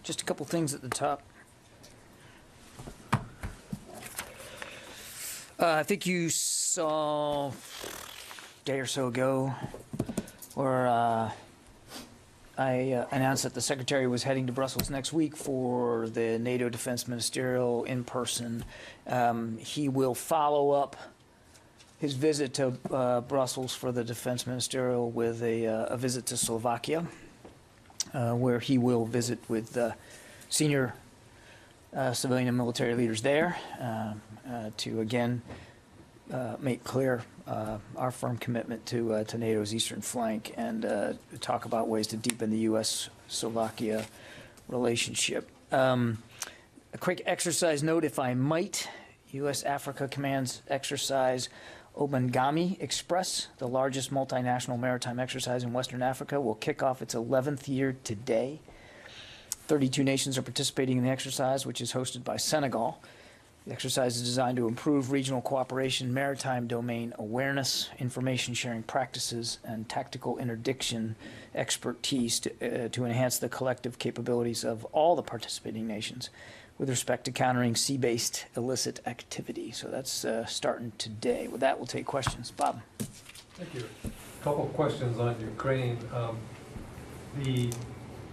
Just a couple things at the top. I think you saw a day or so ago where I announced that the Secretary was heading to Brussels next week for the NATO Defense Ministerial in person. He will follow up his visit to Brussels for the Defense Ministerial with a visit to Slovakia, where he will visit with senior civilian and military leaders there to again make clear our firm commitment to NATO's eastern flank and talk about ways to deepen the U.S.-Slovakia relationship. A quick exercise note, if I might. U.S. Africa Command's exercise Obangami Express, the largest multinational maritime exercise in Western Africa, will kick off its 11th year today. 32 nations are participating in the exercise, which is hosted by Senegal. The exercise is designed to improve regional cooperation, maritime domain awareness, information sharing practices, and tactical interdiction expertise to enhance the collective capabilities of all the participating nations with respect to countering sea-based illicit activity. So that's starting today. With that, we'll take questions. Bob. Thank you. A couple of questions on Ukraine. The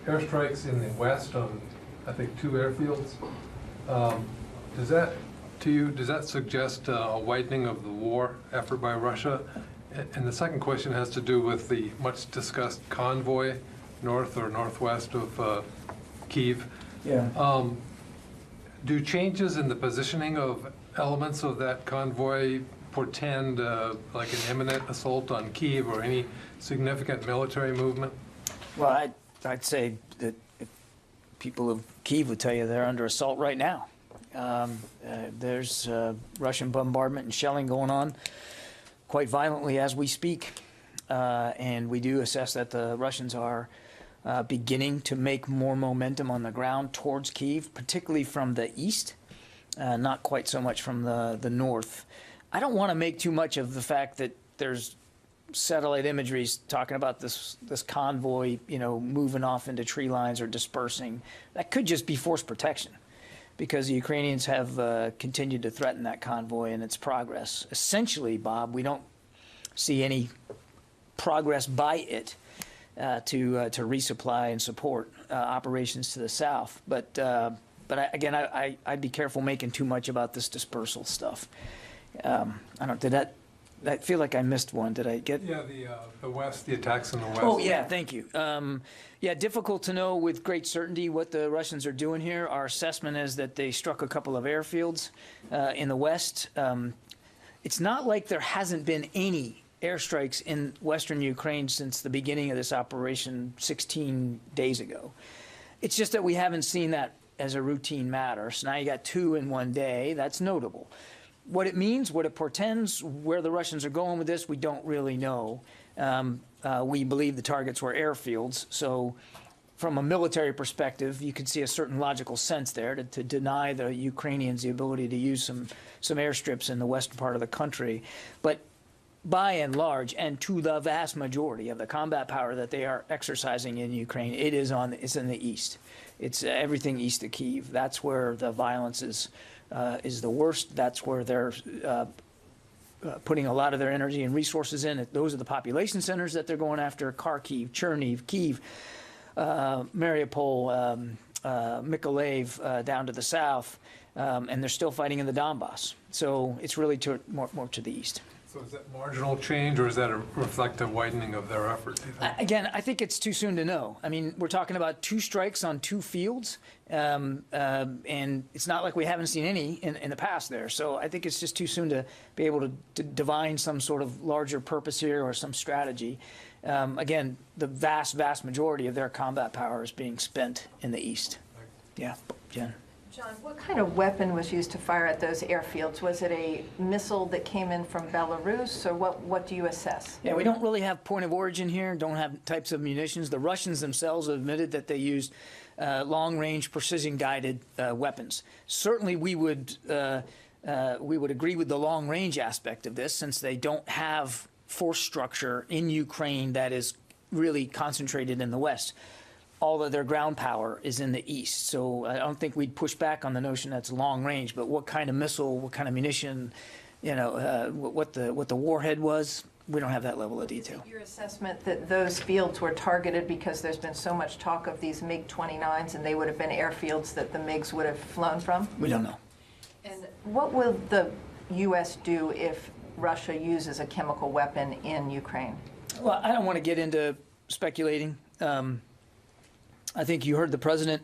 airstrikes in the west on, I think, 2 airfields. Does that suggest a widening of the war effort by Russia? And the second question has to do with the much discussed convoy north or northwest of Kyiv. Yeah. Do changes in the positioning of elements of that convoy portend like an imminent assault on Kyiv or any significant military movement? Well, I'd say that if people of Kyiv would tell you they're under assault right now. There's Russian bombardment and shelling going on quite violently as we speak. And we do assess that the Russians are beginning to make more momentum on the ground towards Kyiv, particularly from the east, not quite so much from the north. I don't want to make too much of the fact that there's satellite imagery talking about this convoy, moving off into tree lines or dispersing. That could just be force protection, because the Ukrainians have continued to threaten that convoy and its progress. Essentially, Bob, we don't see any progress by it to resupply and support operations to the south. But again, I'd be careful making too much about this dispersal stuff. I don't. I feel like I missed one. Did I get? Yeah, the west, the attacks in the west. Oh yeah, thank you. Yeah, difficult to know with great certainty what the Russians are doing here. Our assessment is that they struck a couple of airfields in the west. It's not like there hasn't been any airstrikes in western Ukraine since the beginning of this operation 16 days ago. It's just that we haven't seen that as a routine matter. So now you got 2 in one day. That's notable. What it means, what it portends, where the Russians are going with this, we don't really know. We believe the targets were airfields. So from a military perspective, you can see a certain logical sense there to deny the Ukrainians the ability to use some airstrips in the western part of the country. But by and large, and to the vast majority of the combat power that they are exercising in Ukraine, it's in the east. It's everything east of Kyiv. That's where the violence is the worst. That's where they're putting a lot of their energy and resources in. Those are the population centers that they're going after: Kharkiv, Cherniv, Kyiv, Mariupol, Mykolaiv down to the south, and they're still fighting in the Donbass. So it's really more to the east. So is that marginal change, or is that a reflective widening of their effort, do you think? Again, I think it's too soon to know. I mean, we're talking about 2 strikes on 2 fields, and it's not like we haven't seen any in the past there. So I think it's just too soon to be able to divine some sort of larger purpose here or some strategy. Again, the vast majority of their combat power is being spent in the east. Yeah, Jen. John, what kind of weapon was used to fire at those airfields? Was it a missile that came in from Belarus, or what do you assess? Yeah, we don't really have point of origin here, don't have types of munitions. The Russians themselves have admitted that they used long-range, precision-guided weapons. Certainly we would agree with the long-range aspect of this, since they don't have force structure in Ukraine that is really concentrated in the West. all of their ground power is in the east. So I don't think we'd push back on the notion that's long range, but what kind of missile, what kind of munition, what the warhead was, we don't have that level of detail. Your assessment that those fields were targeted because there's been so much talk of these MiG-29s, and they would have been airfields that the MiGs would have flown from? We don't know. And what will the U.S. do if Russia uses a chemical weapon in Ukraine? Well, I don't want to get into speculating. I think you heard the president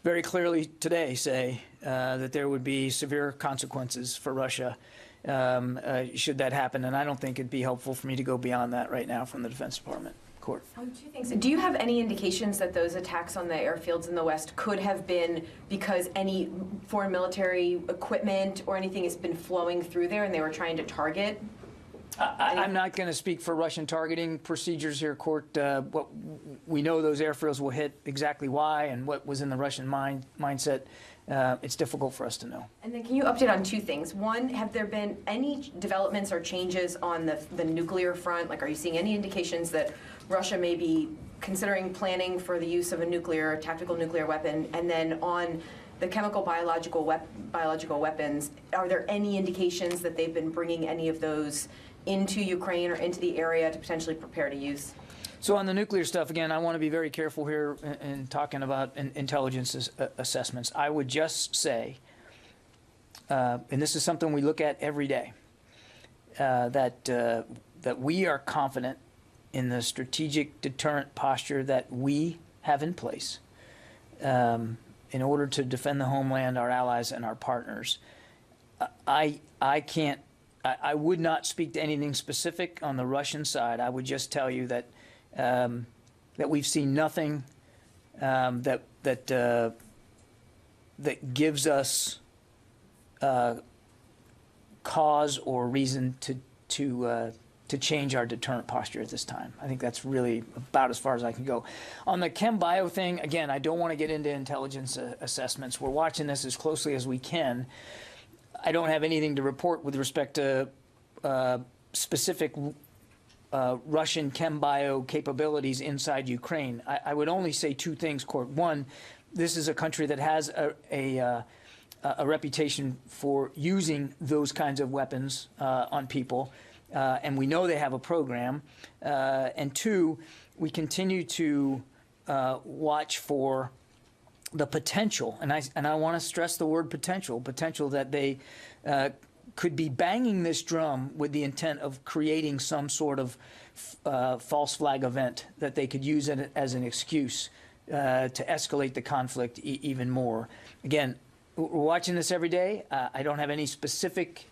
very clearly today say that there would be severe consequences for Russia should that happen, and I don't think it'd be helpful for me to go beyond that right now from the Defense Department. Court. Two things. Do you have any indications that those attacks on the airfields in the West could have been because any foreign military equipment or anything has been flowing through there and they were trying to target? I'm not going to speak for Russian targeting procedures here, Court. What we know, those airfields will hit. Exactly why and what was in the Russian mindset, it's difficult for us to know. And then can you update on two things? One, have there been any developments or changes on the nuclear front? Like, are you seeing any indications that Russia may be considering planning for the use of a tactical nuclear weapon? And then on the chemical biological weapons, are there any indications that they've been bringing any of those into Ukraine or into the area to potentially prepare to use? So on the nuclear stuff, again, I want to be very careful here in talking about intelligence assessments. I would just say, and this is something we look at every day, that we are confident in the strategic deterrent posture that we have in place in order to defend the homeland, our allies, and our partners. I would not speak to anything specific on the Russian side. I would just tell you that that we've seen nothing that gives us cause or reason to change our deterrent posture at this time. I think that's really about as far as I can go. On the chem bio thing, again, I don't want to get into intelligence assessments. We're watching this as closely as we can. I don't have anything to report with respect to specific Russian chem bio capabilities inside Ukraine. I would only say two things, Court. One, this is a country that has a reputation for using those kinds of weapons on people, and we know they have a program. And two, we continue to watch for the potential, and I want to stress the word potential that they could be banging this drum with the intent of creating some sort of false flag event that they could use it as an excuse to escalate the conflict even more. Again, we're watching this every day. I don't have any specific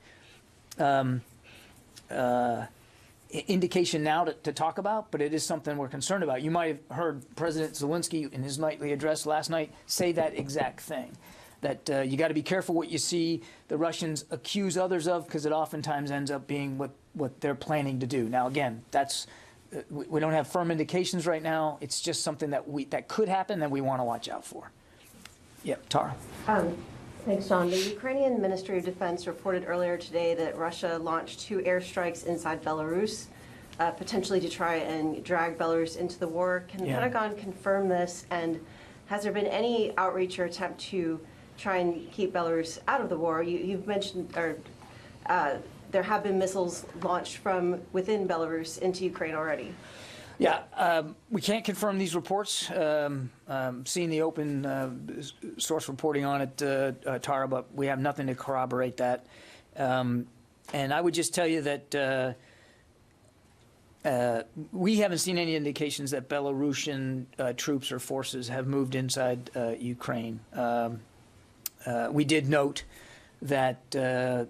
indication now to talk about, but it is something we're concerned about. You might have heard President Zelensky in his nightly address last night say that exact thing, that you got to be careful what you see the Russians accuse others of, because it oftentimes ends up being what they're planning to do. Now, again, that's we don't have firm indications right now. It's just something that could happen that we want to watch out for. Yep, Tara. Thanks, John. The Ukrainian Ministry of Defense reported earlier today that Russia launched 2 airstrikes inside Belarus, potentially to try and drag Belarus into the war. Can the Pentagon confirm this? And has there been any outreach or attempt to try and keep Belarus out of the war? You've mentioned, or there have been missiles launched from within Belarus into Ukraine already. Yeah, we can't confirm these reports. Seeing the open source reporting on it, Tara, but we have nothing to corroborate that. And I would just tell you that we haven't seen any indications that Belarusian troops or forces have moved inside Ukraine. We did note that the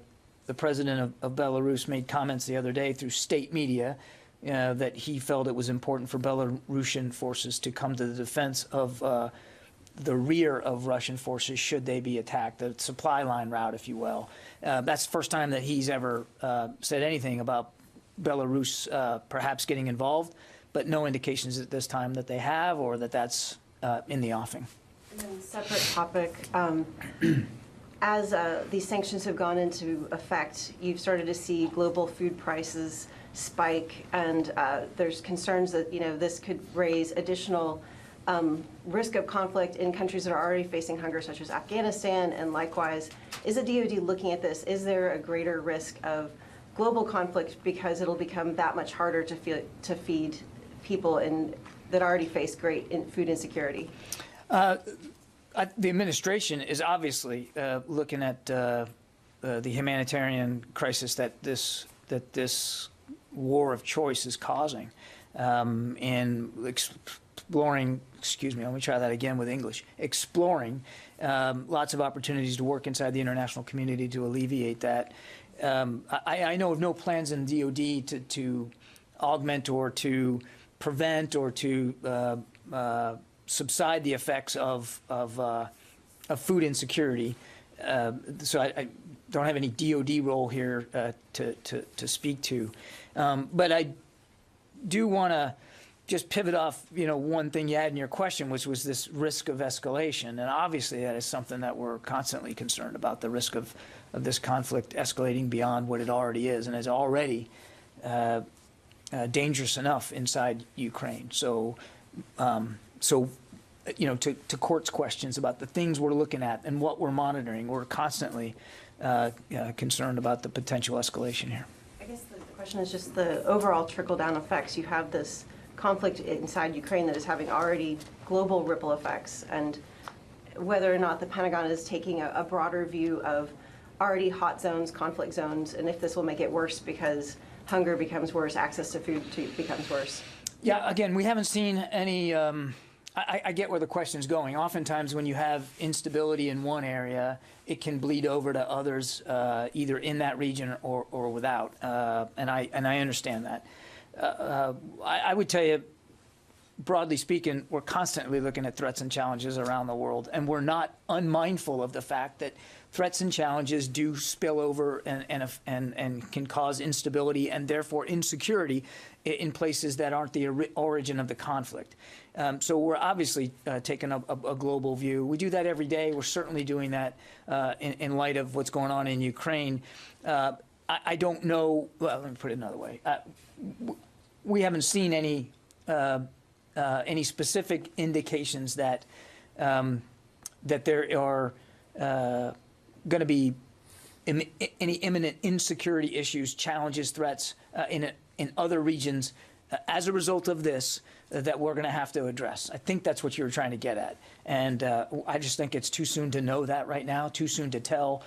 president of Belarus made comments the other day through state media that he felt it was important for Belarusian forces to come to the defense of the rear of Russian forces should they be attacked, the supply line route, if you will. That's the first time that he's ever said anything about Belarus perhaps getting involved, but no indications at this time that they have or that that's in the offing. And then separate topic. As these sanctions have gone into effect, you've started to see global food prices spike, and there's concerns that this could raise additional risk of conflict in countries that are already facing hunger, such as Afghanistan, and likewise, is the DoD looking at this? Is there a greater risk of global conflict because it'll become that much harder to feed people that already face great food insecurity? The administration is obviously looking at the humanitarian crisis that this war of choice is causing, and exploring. Excuse me. Let me try that again with English. Exploring lots of opportunities to work inside the international community to alleviate that. I know of no plans in DoD to augment or to prevent or to subside the effects of food insecurity. So I don't have any DoD role here to speak to, but I do want to just pivot off, one thing you had in your question, which was this risk of escalation, and obviously that is something that we're constantly concerned about, the risk of this conflict escalating beyond what it already is, and is already dangerous enough inside Ukraine. So, to Court's questions about the things we're looking at and what we're monitoring, we're constantly concerned about the potential escalation here. I guess the question is just the overall trickle-down effects. You have this conflict inside Ukraine that is having already global ripple effects, and whether or not the Pentagon is taking a broader view of already hot zones, conflict zones, and if this will make it worse because hunger becomes worse, access to food becomes worse. Yeah, again, we haven't seen any, I get where the question's going. Oftentimes when you have instability in one area, it can bleed over to others, either in that region or without, and I understand that. I would tell you, broadly speaking, we're constantly looking at threats and challenges around the world, and we're not unmindful of the fact that threats and challenges do spill over and can cause instability and therefore insecurity in places that aren't the origin of the conflict. So we're obviously taking a global view. We do that every day. We're certainly doing that in light of what's going on in Ukraine. I don't know. Well, let me put it another way. We haven't seen any specific indications that that there are going to be any imminent insecurity issues, challenges, threats in other regions as a result of this that we're going to have to address. I think that's what you were trying to get at, and I just think it's too soon to know that right now, too soon to tell.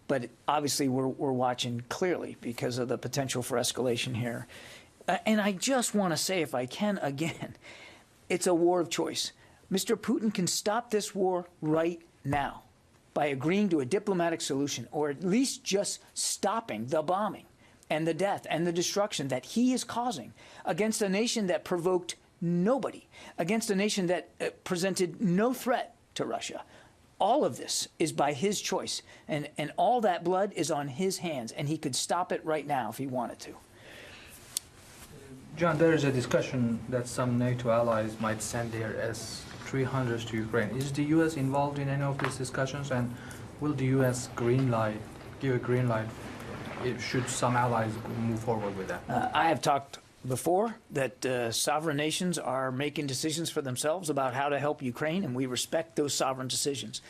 But obviously, we're watching clearly because of the potential for escalation here. And I just want to say, if I can again, it's a war of choice. Mr. Putin can stop this war right now by agreeing to a diplomatic solution, or at least just stopping the bombing and the death and the destruction that he is causing against a nation that provoked nobody, against a nation that presented no threat to Russia. All of this is by his choice, and all that blood is on his hands, and he could stop it right now if he wanted to. John, there is a discussion that some NATO allies might send their S-300s to Ukraine. Is the U.S. involved in any of these discussions, and will the U.S. give a green light should some allies move forward with that? I have talked before that sovereign nations are making decisions for themselves about how to help Ukraine, and we respect those sovereign decisions.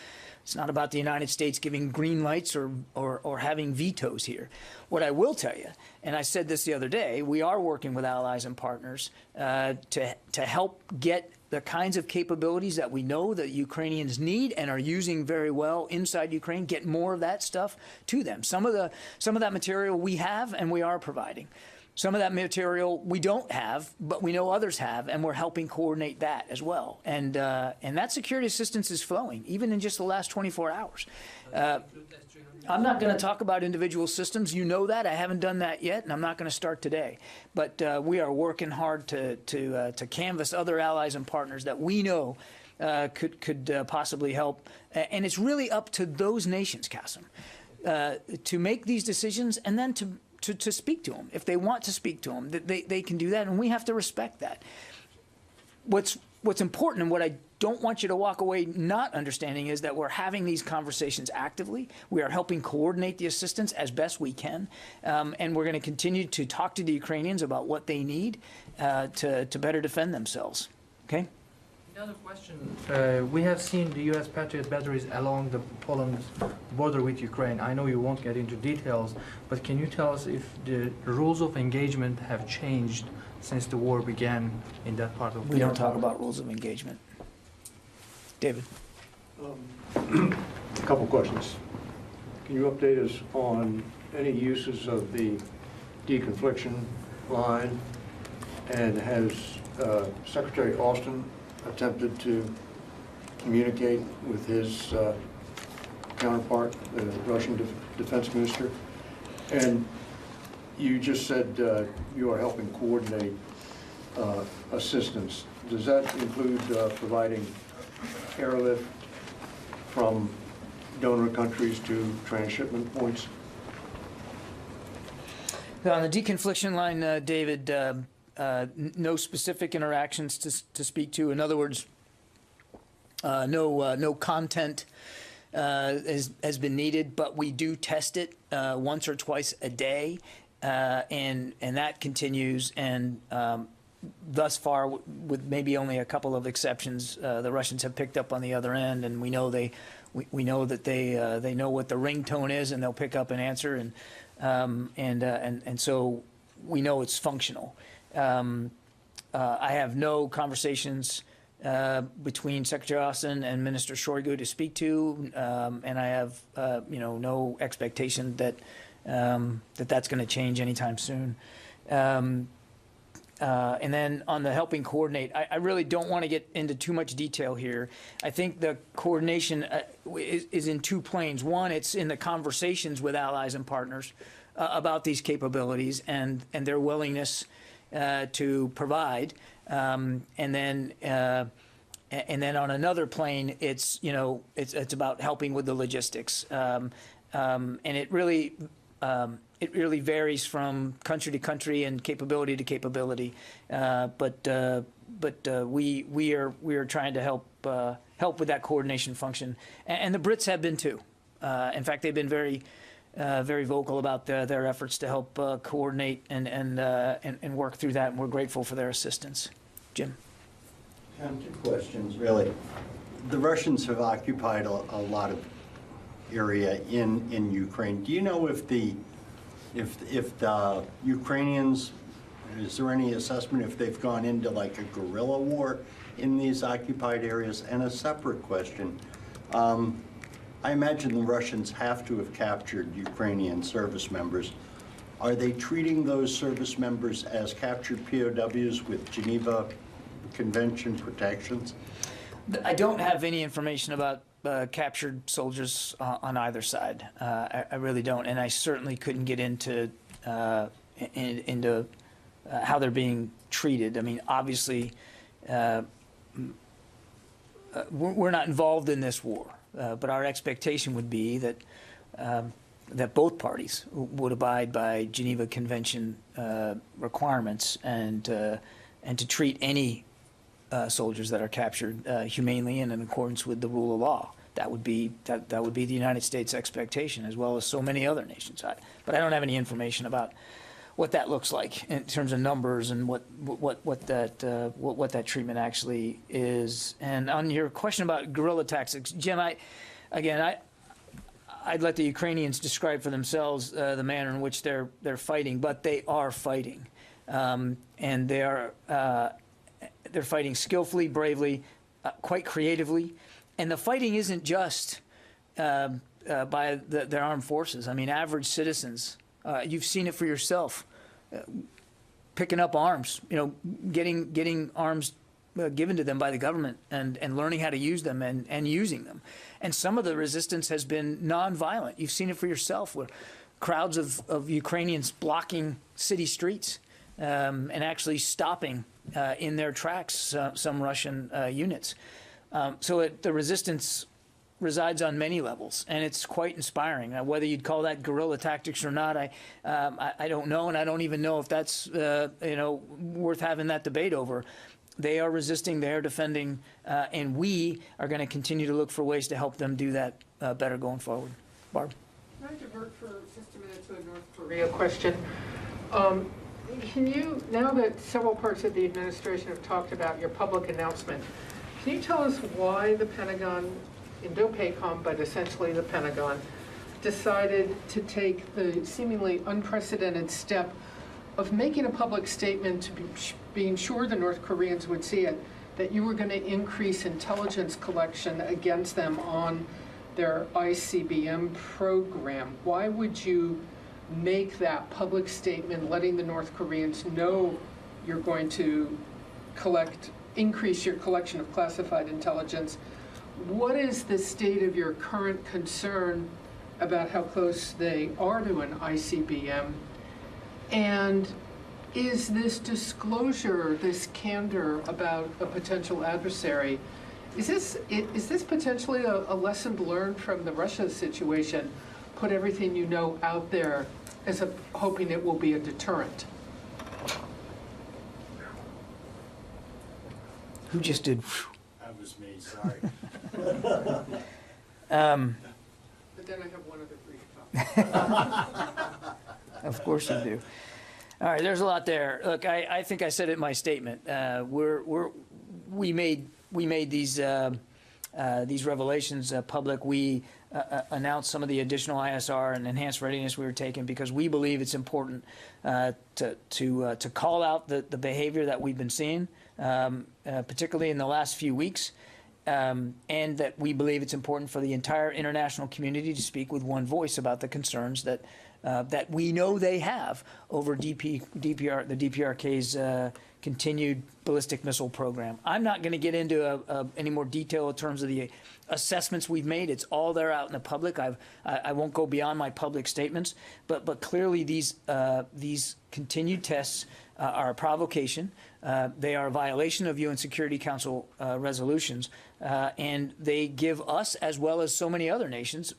It's not about the United States giving green lights or having vetoes here. What I will tell you, and I said this the other day, we are working with allies and partners to help get the kinds of capabilities that we know that Ukrainians need and are using very well inside Ukraine, get more of that stuff to them. Some of that material we have and we are providing. Some of that material we don't have, but we know others have, and we're helping coordinate that as well. And that security assistance is flowing, even in just the last 24 hours. I'm not going to talk about individual systems. You know that. I haven't done that yet, and I'm not going to start today. But we are working hard to canvass other allies and partners that we know could possibly help. And it's really up to those nations, Qasim, to make these decisions and then to speak to them. If they want to speak to them, they can do that, and we have to respect that. What's important, and what I don't want you to walk away not understanding, is that we're having these conversations actively. We are helping coordinate the assistance as best we can, and we're going to continue to talk to the Ukrainians about what they need to better defend themselves. Okay? Another question. We have seen the U.S. Patriot batteries along the Poland border with Ukraine. I know you won't get into details, but can you tell us if the rules of engagement have changed since the war began in that part of the We don't world? talk about rules of engagement. David? A couple questions. Can you update us on any uses of the deconfliction line? And has Secretary Austin attempted to communicate with his counterpart, the Russian defense minister? And you just said you are helping coordinate assistance. Does that include providing airlift from donor countries to transshipment points? On the deconfliction line, David, no specific interactions to speak to. In other words, no content has been needed, but we do test it once or twice a day, and that continues. And thus far, with maybe only a couple of exceptions, the Russians have picked up on the other end, and we know we know that they know what the ringtone is, and they'll pick up and answer, and so we know it's functional. I have no conversations between Secretary Austin and Minister Shoigu to speak to, and I have no expectation that that's going to change anytime soon. And then on the helping coordinate, I really don't want to get into too much detail here. I think the coordination is in two planes. One, it's in the conversations with allies and partners about these capabilities and their willingness to provide. And then on another plane, it's about helping with the logistics. And it really varies from country to country and capability to capability, but we are trying to help with that coordination function, and the Brits have been too. In fact, they've been very vocal about their efforts to help coordinate and work through that, and we're grateful for their assistance. Jim. Two questions, really. The Russians have occupied a lot of area in Ukraine. Do you know if the Ukrainians, is there any assessment if they've gone into like a guerrilla war in these occupied areas? And a separate question, I imagine the Russians have to have captured Ukrainian service members. Are they treating those service members as captured POWs with Geneva Convention protections? I don't have any information about captured soldiers on either side. I really don't, and I certainly couldn't get into how they're being treated. I mean, obviously, we're not involved in this war, but our expectation would be that that both parties would abide by Geneva Convention requirements and to treat any soldiers that are captured humanely and in accordance with the rule of law. That would be the United States expectation, as well as so many other nations. But I don't have any information about what that looks like in terms of numbers and what that treatment actually is. And on your question about guerrilla tactics, Jim, I'd let the Ukrainians describe for themselves the manner in which they're fighting, but they are fighting, and they're fighting skillfully, bravely, quite creatively. And the fighting isn't just by their armed forces. I mean, average citizens, you've seen it for yourself, picking up arms, getting arms given to them by the government and learning how to use them and using them. And some of the resistance has been nonviolent. You've seen it for yourself, where crowds of Ukrainians blocking city streets and actually stopping in their tracks some Russian units. So the resistance resides on many levels, and it's quite inspiring. Whether you'd call that guerrilla tactics or not, I don't know, and I don't even know if that's worth having that debate over. They are resisting, they are defending, and we are going to continue to look for ways to help them do that better going forward. Barb? Can I divert for just a minute to a North Korea question? Can you, now that several parts of the administration have talked about your public announcement, Can you tell us why the Pentagon, Indo-PACOM, but essentially the Pentagon, decided to take the seemingly unprecedented step of making a public statement to being sure the North Koreans would see it, that you were going to increase intelligence collection against them on their ICBM program? Why would you make that public statement letting the North Koreans know you're going to increase your collection of classified intelligence? What is the state of your current concern about how close they are to an ICBM? And is this disclosure, this candor about a potential adversary, is this potentially a lesson learned from the Russia situation? Put everything you know out there as hoping it will be a deterrent. Who just did? That was me, sorry. But then I have one other brief topic. Of course you do. All right, there's a lot there. Look, I think I said it in my statement. We made these revelations public. We announced some of the additional ISR and enhanced readiness we were taking because we believe it's important to call out the behavior that we've been seeing, particularly in the last few weeks, and that we believe it's important for the entire international community to speak with one voice about the concerns that we know they have over the DPRK's continued ballistic missile program. I'm not going to get into any more detail in terms of the assessments we've made. It's all there out in the public. I won't go beyond my public statements, but clearly these continued tests are a provocation. They are a violation of UN Security Council resolutions, and they give us, as well as so many other nations,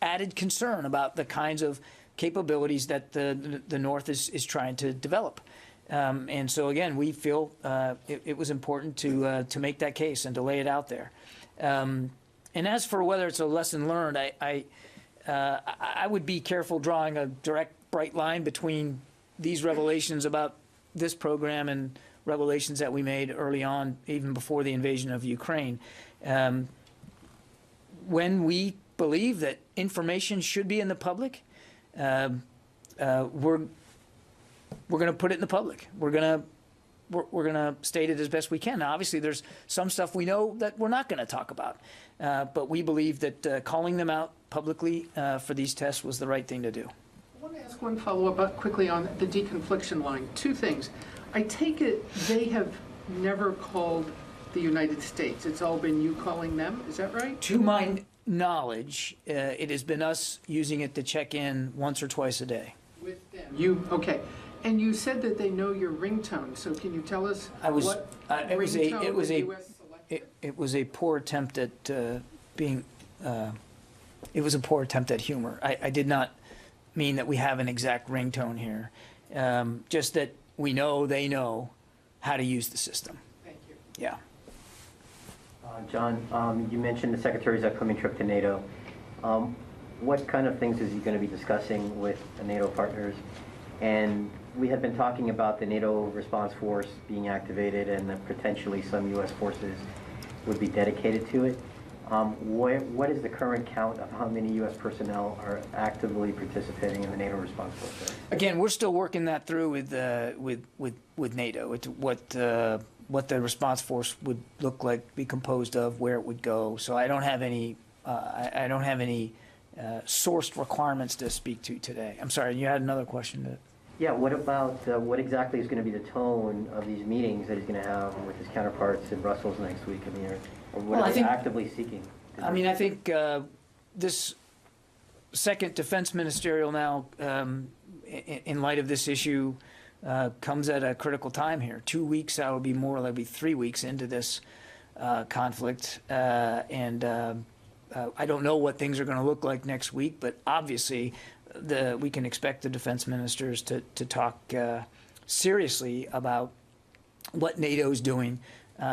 added concern about the kinds of capabilities that the North is trying to develop. And so again, we feel it was important to make that case and to lay it out there. And as for whether it's a lesson learned, I would be careful drawing a direct, bright line between these revelations about this program and revelations that we made early on, even before the invasion of Ukraine. When we believe that information should be in the public, we're going to put it in the public. We're going to state it as best we can. Now, obviously, there's some stuff we know that we're not going to talk about, but we believe that calling them out publicly for these tests was the right thing to do. I want to ask one follow-up quickly on the deconfliction line. Two things. I take it they have never called the United States. It's all been you calling them. Is that right? To my knowledge, it has been us using it to check in once or twice a day. With them. Okay. And you said that they know your ringtone. So can you tell us what ringtone the U.S. selected? It was a poor attempt at it was a poor attempt at humor. I did not mean that we have an exact ringtone here. Just that we know they know how to use the system. Thank you. Yeah. John, you mentioned the Secretary's upcoming trip to NATO. What kind of things is he going to be discussing with the NATO partners? And we have been talking about the NATO response force being activated and that potentially some U.S. forces would be dedicated to it. What is the current count of how many U.S. personnel are actively participating in the NATO response force? Again, we're still working that through with NATO. It's what the response force would look like, be composed of, where it would go. So I don't have any sourced requirements to speak to today. I'm sorry, you had another question. Yeah, what about what exactly is going to be the tone of these meetings that he's going to have with his counterparts in Brussels next week? I mean, or what are they actively seeking? I mean, I think this second defense ministerial now, in light of this issue, comes at a critical time here. 2 weeks, that will be more likely 3 weeks into this conflict. And I don't know what things are going to look like next week, but obviously we can expect the defense ministers to talk seriously about what NATO is doing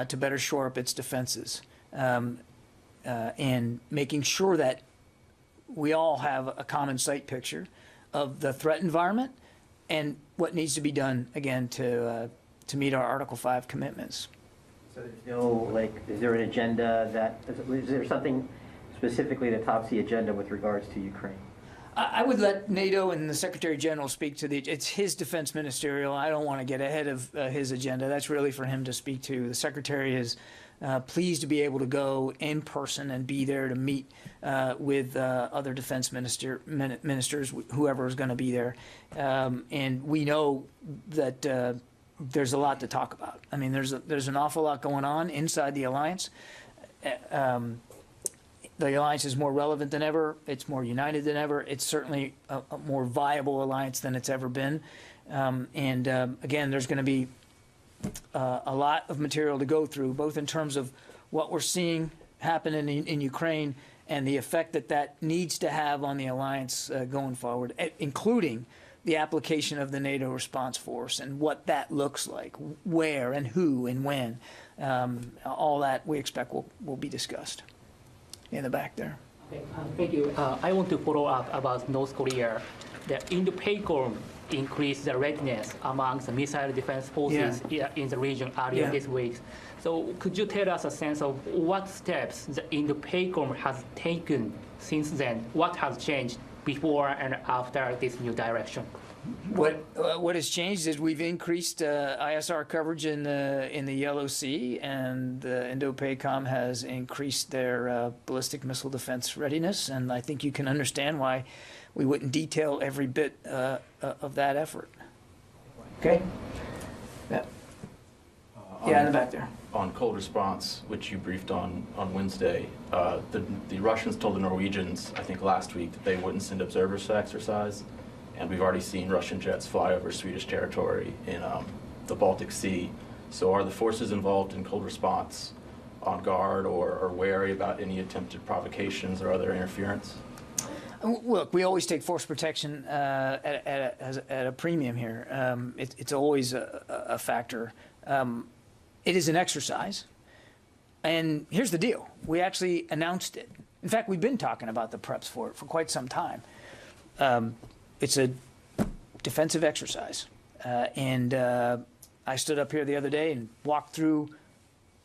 to better shore up its defenses, and making sure that we all have a common sight picture of the threat environment and what needs to be done, again, to meet our Article 5 commitments. So there's no, like, is there an agenda that, is there something specifically that tops the agenda with regards to Ukraine? I would let NATO and the Secretary General speak to it's his defense ministerial. I don't want to get ahead of his agenda. That's really for him to speak to. The Secretary is pleased to be able to go in person and be there to meet with other defense ministers, whoever is going to be there. And we know that there's a lot to talk about. I mean, there's an awful lot going on inside the alliance. The alliance is more relevant than ever. It's more united than ever. It's certainly a more viable alliance than it's ever been. Again, there's going to be a lot of material to go through, both in terms of what we're seeing happen in Ukraine and the effect that needs to have on the alliance going forward, including the application of the NATO response force and what that looks like, where and who and when. All that we expect will be discussed. In the back there. Okay, thank you. I want to follow up about North Korea. The Indo-PACOM increased the readiness among the missile defense forces in the region earlier this week. So could you tell us a sense of what steps the Indo-PACOM has taken since then? What has changed before and after this new direction? What has changed is we've increased ISR coverage in the Yellow Sea, and the Indo-PACOM has increased their ballistic missile defense readiness, and I think you can understand why we wouldn't detail every bit of that effort. Okay? Yeah. In the back there. On cold response, which you briefed on Wednesday, the Russians told the Norwegians, I think last week, that they wouldn't send observers to exercise. And we've already seen Russian jets fly over Swedish territory in the Baltic Sea. So are the forces involved in cold response on guard or wary about any attempted provocations or other interference? Look, we always take force protection at a premium here. It's always a factor. It is an exercise. And here's the deal. We actually announced it. In fact, we've been talking about the preps for it for quite some time. It's a defensive exercise. I stood up here the other day and walked through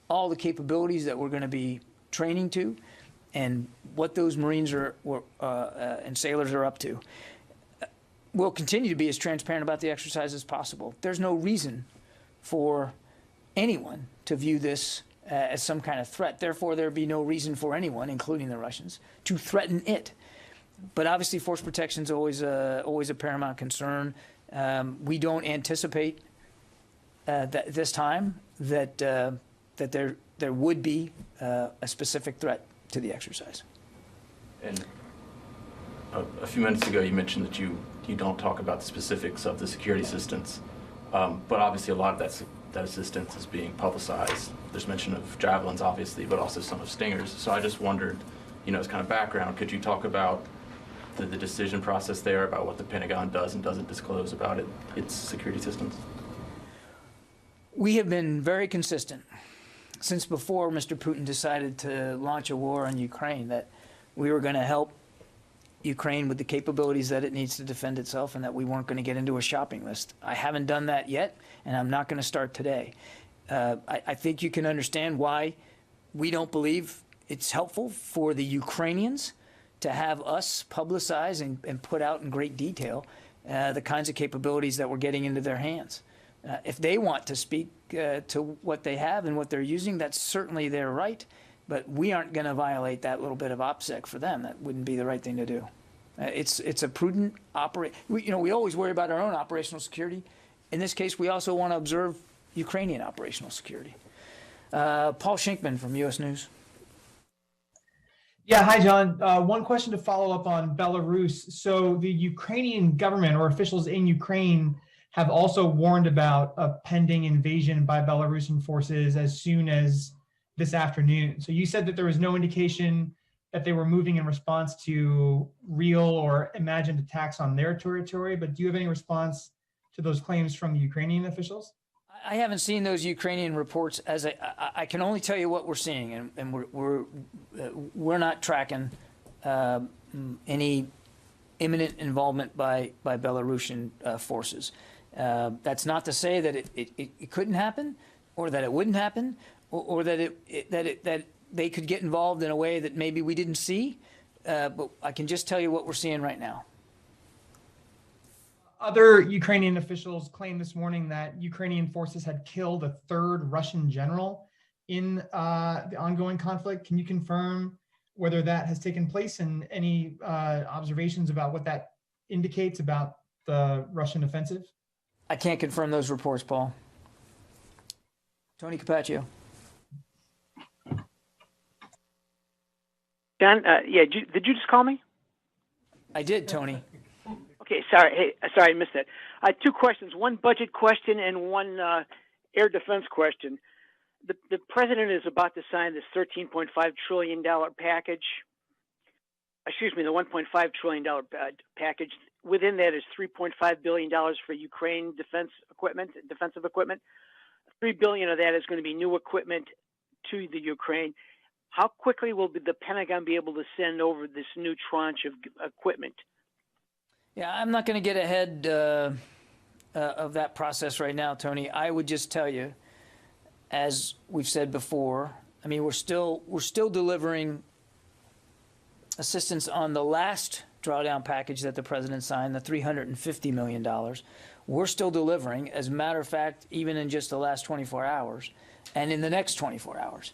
all the capabilities that we're going to be training to and what those Marines and sailors are up to. We'll continue to be as transparent about the exercise as possible. There's no reason for anyone to view this as some kind of threat. Therefore, there'd be no reason for anyone, including the Russians, to threaten it. But obviously, force protection is always a paramount concern. We don't anticipate that this time that there would be a specific threat to the exercise. And a few minutes ago, you mentioned that you don't talk about the specifics of the security assistance, but obviously a lot of that assistance is being publicized. There's mention of javelins, obviously, but also some of Stingers. So I just wondered, as kind of background, could you talk about the decision process there about what the Pentagon does and doesn't disclose about its security systems? We have been very consistent since before Mr. Putin decided to launch a war on Ukraine that we were going to help Ukraine with the capabilities that it needs to defend itself and that we weren't going to get into a shopping list. I haven't done that yet, and I'm not going to start today. I think you can understand why we don't believe it's helpful for the Ukrainians to have us publicize and put out in great detail the kinds of capabilities that we're getting into their hands. If they want to speak to what they have and what they're using, that's certainly their right, but we aren't going to violate that little bit of OPSEC for them. That wouldn't be the right thing to do. It's a prudent we always worry about our own operational security. In this case, we also want to observe Ukrainian operational security. Paul Shinkman from U.S. News. Yeah, hi, John. One question to follow up on Belarus. So the Ukrainian government or officials in Ukraine have also warned about a pending invasion by Belarusian forces as soon as this afternoon. So you said that there was no indication that they were moving in response to real or imagined attacks on their territory, but do you have any response to those claims from the Ukrainian officials? I haven't seen those Ukrainian reports. I can only tell you what we're seeing, and we're not tracking any imminent involvement by Belarusian forces. That's not to say that it couldn't happen, or that it wouldn't happen, or that they could get involved in a way that maybe we didn't see. But I can just tell you what we're seeing right now. Other Ukrainian officials claimed this morning that Ukrainian forces had killed a third Russian general in the ongoing conflict. Can you confirm whether that has taken place and any observations about what that indicates about the Russian offensive? I can't confirm those reports, Paul. Tony Capaccio. John, did you just call me? I did, Tony. Okay, sorry. Hey, sorry, I missed that. Two questions, one budget question and one air defense question. The president is about to sign this $13.5 trillion package. Excuse me, the $1.5 trillion package. Within that is $3.5 billion for Ukraine defensive equipment. $3 billion of that is going to be new equipment to the Ukraine. How quickly will the Pentagon be able to send over this new tranche of equipment? Yeah, I'm not going to get ahead of that process right now, Tony. I would just tell you, as we've said before, I mean, we're still delivering assistance on the last drawdown package that the president signed, the $350 million. We're still delivering, as a matter of fact, even in just the last 24 hours and in the next 24 hours.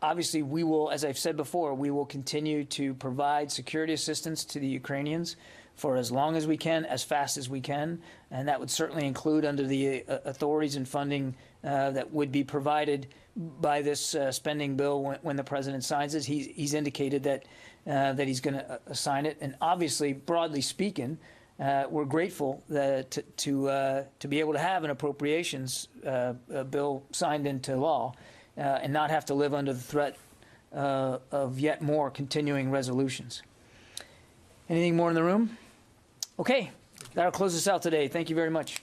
Obviously, we will, as I've said before, we will continue to provide security assistance to the Ukrainians for as long as we can, as fast as we can, and that would certainly include under the authorities and funding that would be provided by this spending bill when the president signs it. He's indicated that he's going to sign it, and obviously, broadly speaking, we're grateful that to be able to have an appropriations bill signed into law and not have to live under the threat of yet more continuing resolutions. Anything more in the room? Okay, that'll close us out today. Thank you very much.